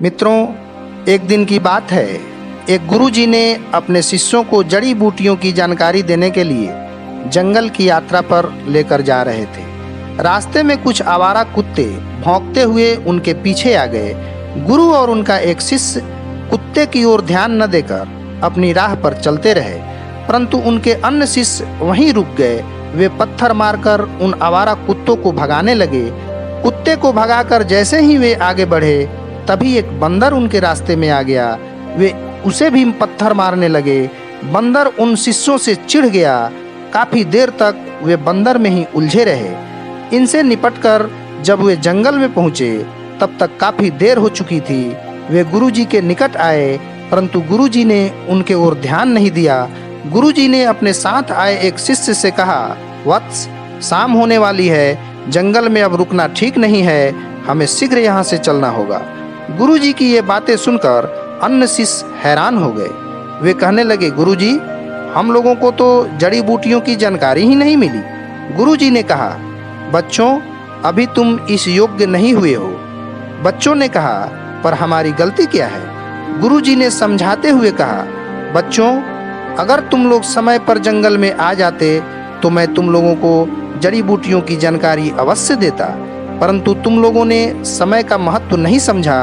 मित्रों, एक दिन की बात है, एक गुरुजी ने अपने शिष्यों को जड़ी बूटियों की जानकारी देने के लिए जंगल की यात्रा पर लेकर जा रहे थे। रास्ते में कुछ आवारा कुत्ते भौंकते हुए उनके पीछे आ गए। गुरु और उनका एक शिष्य कुत्ते की ओर ध्यान न देकर अपनी राह पर चलते रहे, परंतु उनके अन्य शिष्य वहीं रुक गए। वे पत्थर मारकर उन आवारा कुत्तों को भगाने लगे। कुत्ते को भगाकर जैसे ही वे आगे बढ़े, तभी एक बंदर उनके रास्ते में आ गया। वे उसे भी पत्थर मारने लगे। बंदर उन शिष्यों से चिढ़ गया। काफी देर तक वे बंदर में ही उलझे रहे। इनसे निपटकर जब वे जंगल में पहुंचे, तब तक काफी देर हो चुकी थी। वे गुरुजी के निकट आए, परंतु गुरुजी ने उनके ओर ध्यान नहीं दिया। गुरुजी ने अपने साथ आए एक शिष्य से कहा, वत्स, शाम होने वाली है, जंगल में अब रुकना ठीक नहीं है, हमें शीघ्र यहाँ से चलना होगा। गुरुजी की ये बातें सुनकर अन्य शिष्य हैरान हो गए। वे कहने लगे, गुरुजी, हम लोगों को तो जड़ी बूटियों की जानकारी ही नहीं मिली। गुरुजी ने कहा, बच्चों, अभी तुम इस योग्य नहीं हुए हो। बच्चों ने कहा, पर हमारी गलती क्या है? गुरुजी ने समझाते हुए कहा, बच्चों, अगर तुम लोग समय पर जंगल में आ जाते तो मैं तुम लोगों को जड़ी बूटियों की जानकारी अवश्य देता, परंतु तुम लोगों ने समय का महत्व नहीं समझा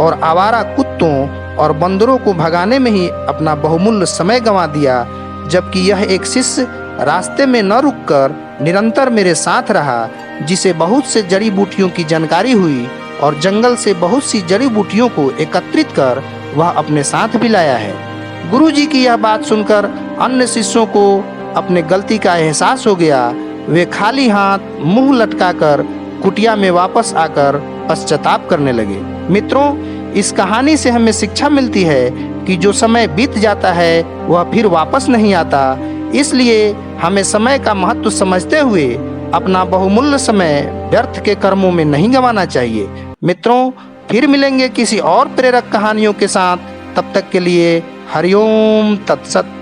और आवारा कुत्तों और बंदरों को भगाने में ही अपना बहुमूल्य समय गंवा दिया। जबकि यह एक शिष्य रास्ते में न रुककर निरंतर मेरे साथ रहा, जिसे बहुत से जड़ी बूटियों की जानकारी हुई और जंगल से बहुत सी जड़ी बूटियों को एकत्रित कर वह अपने साथ भी लाया है। गुरुजी की यह बात सुनकर अन्य शिष्यों को अपने गलती का एहसास हो गया। वे खाली हाथ मुंह लटकाकर कुटिया में वापस आकर पश्चाताप करने लगे। मित्रों, इस कहानी से हमें शिक्षा मिलती है कि जो समय बीत जाता है वह फिर वापस नहीं आता। इसलिए हमें समय का महत्व समझते हुए अपना बहुमूल्य समय व्यर्थ के कर्मों में नहीं गंवाना चाहिए। मित्रों, फिर मिलेंगे किसी और प्रेरक कहानियों के साथ। तब तक के लिए हरिओम तत्सत।